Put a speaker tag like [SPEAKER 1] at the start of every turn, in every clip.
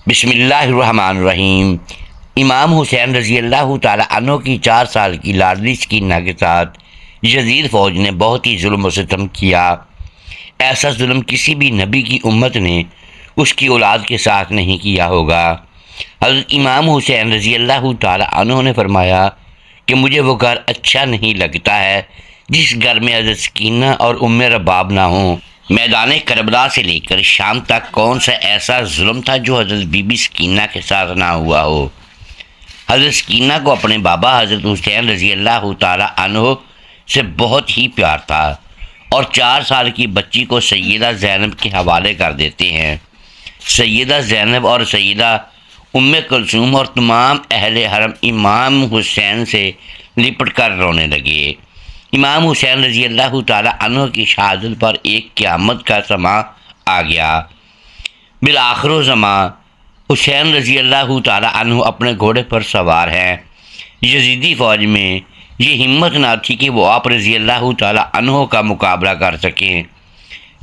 [SPEAKER 1] بسم اللہ الرحمن الرحیم۔ امام حسین رضی اللہ تعالیٰ عنہ کی 4 سال کی لاڈلی سکینہ کے ساتھ یزید فوج نے بہت ہی ظلم و ستم کیا۔ ایسا ظلم کسی بھی نبی کی امت نے اس کی اولاد کے ساتھ نہیں کیا ہوگا۔ حضرت امام حسین رضی اللہ تعالیٰ عنہ نے فرمایا کہ مجھے وہ گھر اچھا نہیں لگتا ہے جس گھر میں حضرت سکینہ اور ام رباب نہ ہوں۔ میدان کربلا سے لے کر شام تک کون سا ایسا ظلم تھا جو حضرت بی بی سکینہ کے ساتھ نہ ہوا ہو۔ حضرت سکینہ کو اپنے بابا حضرت حسین رضی اللہ تعالیٰ عنہ سے بہت ہی پیار تھا اور 4 سال کی بچی کو سیدہ زینب کے حوالے کر دیتے ہیں۔ سیدہ زینب اور سیدہ ام کلثوم اور تمام اہل حرم امام حسین سے لپٹ کر رونے لگے۔ امام حسین رضی اللہ تعالیٰ عنہ کی شہادت پر ایک قیامت کا سماں آ گیا۔ بالآخر زماں حسین رضی اللہ تعالیٰ عنہ اپنے گھوڑے پر سوار ہیں۔ یزیدی فوج میں یہ ہمت نہ تھی کہ وہ آپ رضی اللہ تعالیٰ عنہ کا مقابلہ کر سکیں۔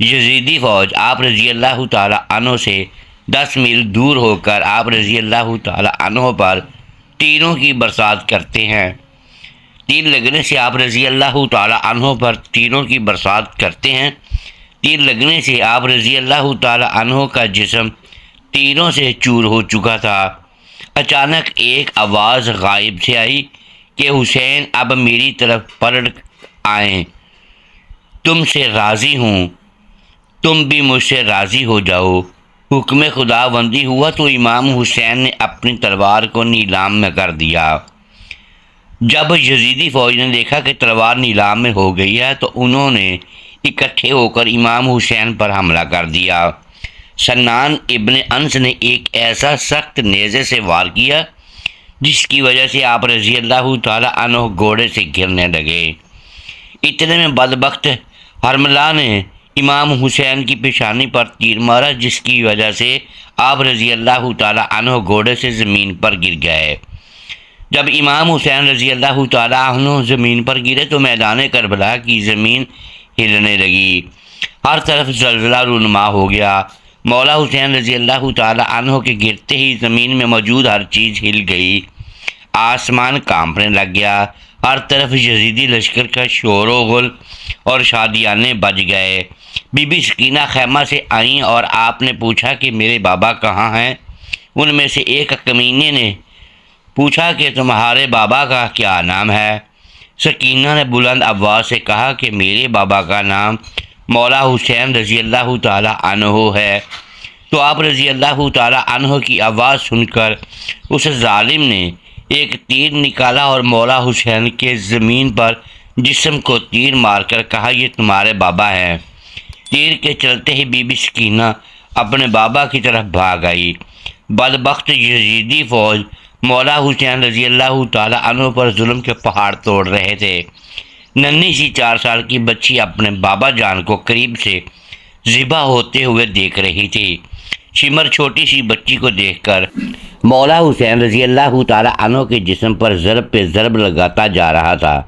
[SPEAKER 1] یزیدی فوج آپ رضی اللہ تعالیٰ عنہ سے 10 میل دور ہو کر آپ رضی اللہ تعالیٰ عنہ پر تیروں کی برسات کرتے ہیں۔ تیر لگنے سے آپ رضی اللہ تعالیٰ عنہ پر تیروں کی برسات کرتے ہیں۔ تیر لگنے سے آپ رضی اللہ تعالیٰ عنہ کا جسم تیروں سے چور ہو چکا تھا۔ اچانک ایک آواز غائب سے آئی کہ حسین اب میری طرف پلٹ آئیں، تم سے راضی ہوں، تم بھی مجھ سے راضی ہو جاؤ۔ حکم خدا بندی ہوا تو امام حسین نے اپنی تلوار کو نیلام میں کر دیا۔ جب یزیدی فوج نے دیکھا کہ تلوار نیلام میں ہو گئی ہے تو انہوں نے اکٹھے ہو کر امام حسین پر حملہ کر دیا۔ سنان ابن انس نے ایک ایسا سخت نیزے سے وار کیا جس کی وجہ سے آپ رضی اللہ تعالیٰ عنہ گھوڑے سے گرنے لگے۔ اتنے میں بدبخت حرملہ نے امام حسین کی پیشانی پر تیر مارا جس کی وجہ سے آپ رضی اللہ تعالیٰ عنہ گھوڑے سے زمین پر گر گئے۔ جب امام حسین رضی اللہ تعالیٰ عنہ زمین پر گرے تو میدان کربلا کی زمین ہلنے لگی، ہر طرف زلزلہ رونما ہو گیا۔ مولا حسین رضی اللہ تعالیٰ عنہ کے گرتے ہی زمین میں موجود ہر چیز ہل گئی، آسمان کانپنے لگ گیا، ہر طرف یزیدی لشکر کا شور و غل اور شادیانے بج گئے۔ بی بی سکینہ خیمہ سے آئیں اور آپ نے پوچھا کہ میرے بابا کہاں ہیں؟ ان میں سے ایک کمینے نے پوچھا کہ تمہارے بابا کا کیا نام ہے؟ سکینہ نے بلند آواز سے کہا کہ میرے بابا کا نام مولا حسین رضی اللہ تعالیٰ عنہ ہے۔ تو آپ رضی اللہ تعالیٰ عنہ کی آواز سن کر اس ظالم نے ایک تیر نکالا اور مولا حسین کے زمین پر جسم کو تیر مار کر کہا یہ تمہارے بابا ہیں۔ تیر کے چلتے ہی بی بی سکینہ اپنے بابا کی طرف بھاگ آئی۔ بدبخت یزیدی فوج مولا حسین رضی اللہ تعالیٰ عنہ پر ظلم کے پہاڑ توڑ رہے تھے۔ ننھی سی 4 سال کی بچی اپنے بابا جان کو قریب سے ذبح ہوتے ہوئے دیکھ رہی تھی۔ شمر چھوٹی سی بچی کو دیکھ کر مولا حسین رضی اللہ تعالیٰ عنہ کے جسم پر ضرب پہ ضرب لگاتا جا رہا تھا۔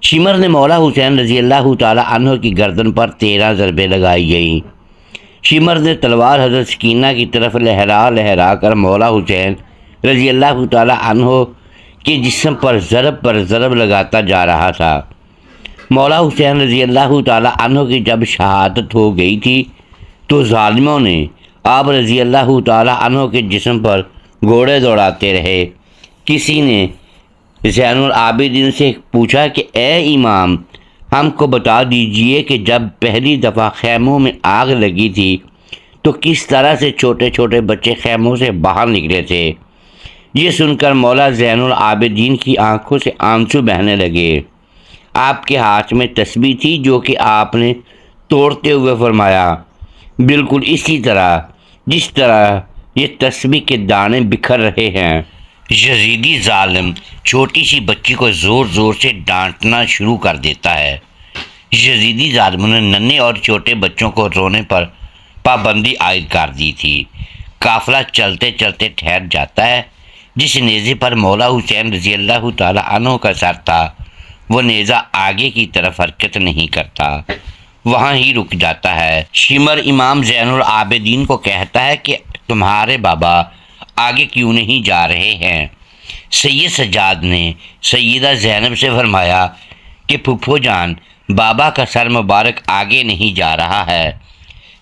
[SPEAKER 1] شمر نے مولا حسین رضی اللہ تعالیٰ عنہ کی گردن پر 13 ضربیں لگائی گئیں۔ شمر نے تلوار حضرت سکینہ کی طرف لہرا لہرا کر مولا حسین رضی اللہ تعالیٰ عنہ کے جسم پر ضرب لگاتا جا رہا تھا۔ مولا حسین رضی اللہ تعالیٰ عنہ کی جب شہادت ہو گئی تھی تو ظالموں نے آپ رضی اللہ تعالیٰ عنہ کے جسم پر گھوڑے دوڑاتے رہے۔ کسی نے زین العابدین سے پوچھا کہ اے امام، ہم کو بتا دیجئے کہ جب پہلی دفعہ خیموں میں آگ لگی تھی تو کس طرح سے چھوٹے چھوٹے بچے خیموں سے باہر نکلے تھے؟ یہ سن کر مولا زین العابدین کی آنکھوں سے آنسو بہنے لگے۔ آپ کے ہاتھ میں تسبیح تھی جو کہ آپ نے توڑتے ہوئے فرمایا، بالکل اسی طرح جس طرح یہ تسبیح کے دانے بکھر رہے ہیں۔ یزیدی ظالم چھوٹی سی بچی کو زور زور سے ڈانٹنا شروع کر دیتا ہے۔ یزیدی ظالموں نے ننھے اور چھوٹے بچوں کو رونے پر پابندی عائد کر دی تھی۔ قافلہ چلتے چلتے ٹھہر جاتا ہے۔ جس نیزے پر مولا حسین رضی اللہ تعالیٰ عنہ کا سر تھا وہ نیزہ آگے کی طرف حرکت نہیں کرتا، وہاں ہی رک جاتا ہے۔ شمر امام زین العابدین کو کہتا ہے کہ تمہارے بابا آگے کیوں نہیں جا رہے ہیں؟ سید سجاد نے سیدہ زینب سے فرمایا کہ پھپھو جان، بابا کا سر مبارک آگے نہیں جا رہا ہے۔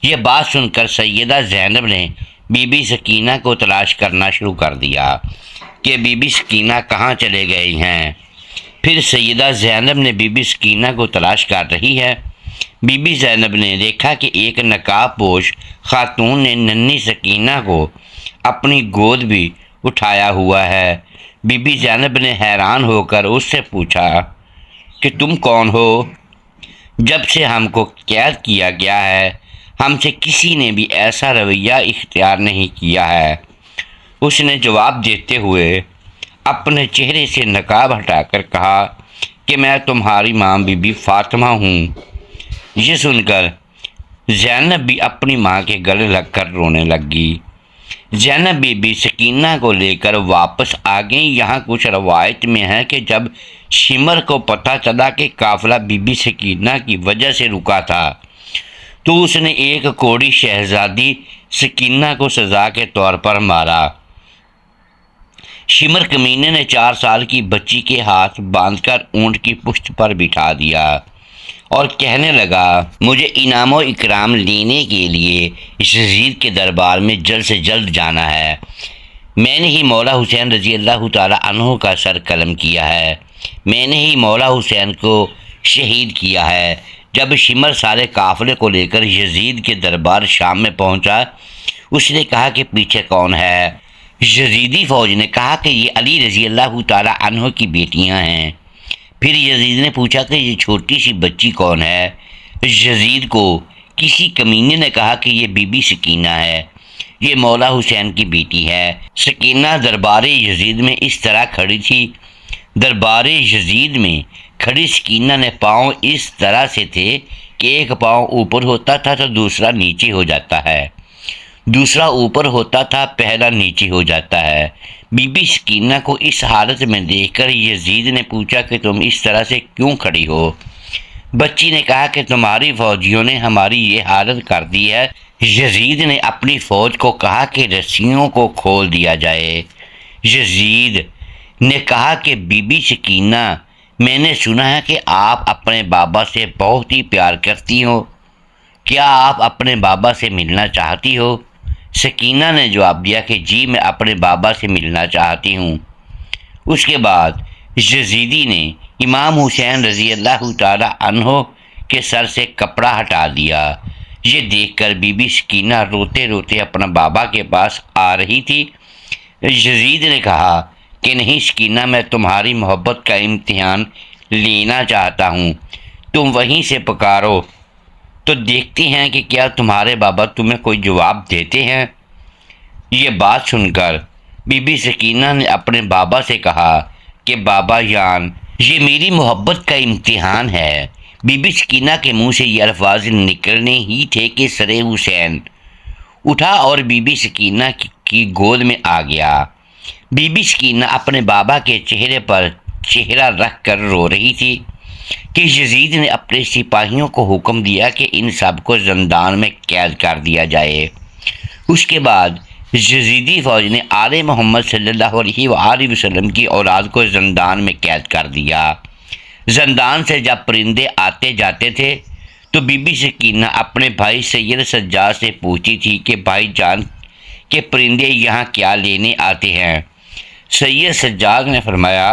[SPEAKER 1] یہ بات سن کر سیدہ زینب نے بی بی سکینہ کو تلاش کرنا شروع کر دیا کہ بی بی سکینہ کہاں چلے گئی ہیں۔ پھر سیدہ زینب نے بی بی سکینہ کو تلاش کر رہی ہے۔ بی بی زینب نے دیکھا کہ ایک نقاب پوش خاتون نے ننھی سکینہ کو اپنی گود بھی اٹھایا ہوا ہے۔ بی بی زینب نے حیران ہو کر اس سے پوچھا کہ تم کون ہو؟ جب سے ہم کو قید کیا گیا ہے ہم سے کسی نے بھی ایسا رویہ اختیار نہیں کیا ہے۔ اس نے جواب دیتے ہوئے اپنے چہرے سے نقاب ہٹا کر کہا کہ میں تمہاری ماں بی بی فاطمہ ہوں۔ یہ سن کر زینب بھی اپنی ماں کے گلے لگ کر رونے لگی۔ زینب بی بی سکینہ کو لے کر واپس آ گئیں۔ یہاں کچھ روایت میں ہے کہ جب شمر کو پتہ چلا کہ قافلہ بی بی سکینہ کی وجہ سے رکا تھا تو اس نے ایک کوڑی شہزادی سکینہ کو سزا کے طور پر مارا۔ شمر کمینے نے 4 سال کی بچی کے ہاتھ باندھ کر اونٹ کی پشت پر بٹھا دیا اور کہنے لگا، مجھے انعام و اکرام لینے کے لیے یزید کے دربار میں جلد سے جلد جانا ہے۔ میں نے ہی مولا حسین رضی اللہ تعالی عنہ کا سر قلم کیا ہے۔ میں نے ہی مولا حسین کو شہید کیا ہے۔ جب شمر سارے قافلے کو لے کر یزید کے دربار شام میں پہنچا، اس نے کہا کہ پیچھے کون ہے؟ یزیدی فوج نے کہا کہ یہ علی رضی اللہ تعالی عنہ کی بیٹیاں ہیں۔ پھر یزید نے پوچھا کہ یہ چھوٹی سی بچی کون ہے؟ یزید کو کسی کمینے نے کہا کہ یہ بی بی سکینہ ہے، یہ مولا حسین کی بیٹی ہے۔ سکینہ دربار یزید میں اس طرح کھڑی تھی۔ دربار یزید میں کھڑی سکینہ نے پاؤں اس طرح سے تھے کہ ایک پاؤں اوپر ہوتا تھا تو دوسرا نیچے ہو جاتا ہے، دوسرا اوپر ہوتا تھا پہلا نیچے ہو جاتا ہے۔ بی بی سکینہ کو اس حالت میں دیکھ کر یزید نے پوچھا کہ تم اس طرح سے کیوں کھڑی ہو؟ بچی نے کہا کہ تمہاری فوجیوں نے ہماری یہ حالت کر دی ہے۔ یزید نے اپنی فوج کو کہا کہ رسیوں کو کھول دیا جائے۔ یزید نے کہا کہ بی بی سکینہ، میں نے سنا ہے کہ آپ اپنے بابا سے بہت ہی پیار کرتی ہو، کیا آپ اپنے بابا سے ملنا چاہتی ہو؟ سکینہ نے جواب دیا کہ جی میں اپنے بابا سے ملنا چاہتی ہوں۔ اس کے بعد یزیدی نے امام حسین رضی اللہ تعالی عنہ کے سر سے کپڑا ہٹا دیا۔ یہ دیکھ کر بی بی سکینہ روتے روتے اپنا بابا کے پاس آ رہی تھی۔ یزید نے کہا کہ نہیں سکینہ، میں تمہاری محبت کا امتحان لینا چاہتا ہوں، تم وہیں سے پکارو تو دیکھتے ہیں کہ کیا تمہارے بابا تمہیں کوئی جواب دیتے ہیں۔ یہ بات سن کر بی بی سکینہ نے اپنے بابا سے کہا کہ بابا جان، یہ میری محبت کا امتحان ہے۔ بی بی سکینہ کے منہ سے یہ الفاظ نکلنے ہی تھے کہ سر حسین اٹھا اور بی بی سکینہ کی گود میں آ گیا۔ بی بی سکینہ اپنے بابا کے چہرے پر چہرہ رکھ کر رو رہی تھی کہ یزید نے اپنے سپاہیوں کو حکم دیا کہ ان سب کو زندان میں قید کر دیا جائے۔ اس کے بعد یزیدی فوج نے آل محمد صلی اللہ علیہ وآلہ وسلم کی اولاد کو زندان میں قید کر دیا۔ زندان سے جب پرندے آتے جاتے تھے تو بی بی سکینہ اپنے بھائی سید سجاد سے پوچھتی تھی کہ بھائی جان کہ پرندے یہاں کیا لینے آتے ہیں؟ سید سجاد نے فرمایا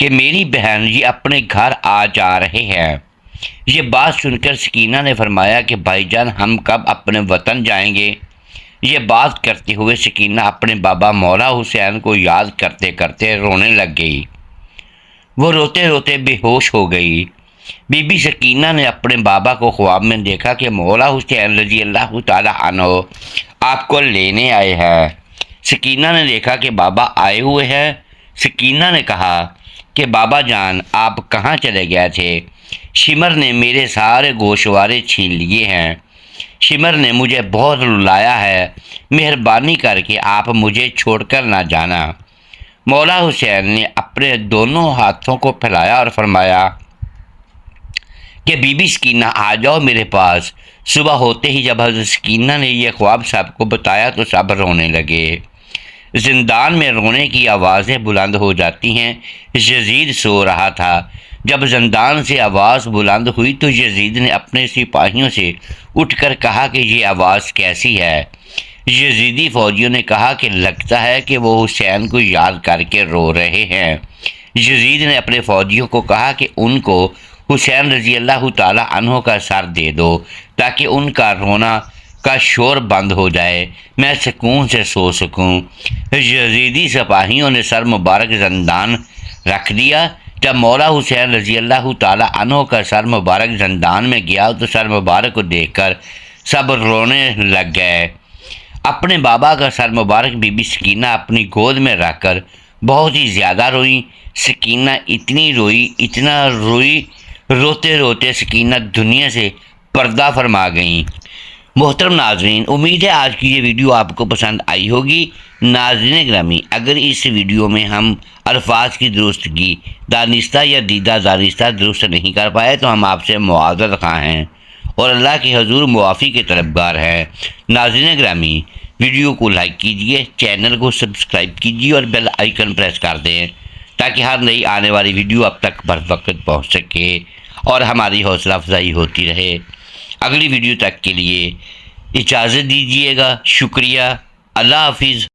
[SPEAKER 1] کہ میری بہن یہ اپنے گھر آ جا رہے ہیں۔ یہ بات سن کر سکینہ نے فرمایا کہ بھائی جان ہم کب اپنے وطن جائیں گے؟ یہ بات کرتے ہوئے سکینہ اپنے بابا مولا حسین کو یاد کرتے کرتے رونے لگ گئی۔ وہ روتے روتے بے ہوش ہو گئی۔ بی بی سکینہ نے اپنے بابا کو خواب میں دیکھا کہ مولا حسین رضی اللہ تعالی عنہ آپ کو لینے آئے ہیں۔ سکینہ نے دیکھا کہ بابا آئے ہوئے ہیں۔ سکینہ نے کہا کہ بابا جان آپ کہاں چلے گئے تھے؟ شمر نے میرے سارے گوشوارے چھین لیے ہیں، شمر نے مجھے بہت رلایا ہے، مہربانی کر کے آپ مجھے چھوڑ کر نہ جانا۔ مولا حسین نے اپنے دونوں ہاتھوں کو پھیلایا اور فرمایا کہ بی بی سکینہ آ جاؤ میرے پاس۔ صبح ہوتے ہی جب حضرت سکینہ نے یہ خواب صاحب کو بتایا تو سب رونے لگے۔ زندان میں رونے کی آوازیں بلند ہو جاتی ہیں۔ یزید سو رہا تھا۔ جب زندان سے آواز بلند ہوئی تو یزید نے اپنے سپاہیوں سے اٹھ کر کہا کہ یہ آواز کیسی ہے؟ یزیدی فوجیوں نے کہا کہ لگتا ہے کہ وہ حسین کو یاد کر کے رو رہے ہیں۔ یزید نے اپنے فوجیوں کو کہا کہ ان کو حسین رضی اللہ تعالی عنہ کا سر دے دو تاکہ ان کا رونا کا شور بند ہو جائے، میں سکون سے سو سکوں۔ یزیدی سپاہیوں نے سر مبارک زندان رکھ دیا۔ جب مولا حسین رضی اللہ تعالی عنہ کا سر مبارک زندان میں گیا تو سر مبارک کو دیکھ کر سب رونے لگ گئے۔ اپنے بابا کا سر مبارک بی بی سکینہ اپنی گود میں رکھ کر بہت ہی زیادہ روئیں۔ سکینہ اتنا روئی، روتے روتے سکینہ دنیا سے پردہ فرما گئیں۔ محترم ناظرین، امید ہے آج کی یہ ویڈیو آپ کو پسند آئی ہوگی۔ ناظرین گرامی، اگر اس ویڈیو میں ہم الفاظ کی درستگی دانستہ یا دیدہ دانستہ درست نہیں کر پائے تو ہم آپ سے معذرت خواہ ہیں اور اللہ کے حضور معافی کے طلبگار ہیں۔ ناظرین گرامی، ویڈیو کو لائک کیجئے، چینل کو سبسکرائب کیجئے اور بیل آئیکن پریس کر دیں تاکہ ہر نئی آنے والی ویڈیو اب تک بر وقت پہنچ سکے اور ہماری حوصلہ افزائی ہوتی رہے۔ اگلی ویڈیو تک کے لیے اجازت دیجیے گا۔ شکریہ۔ اللہ حافظ۔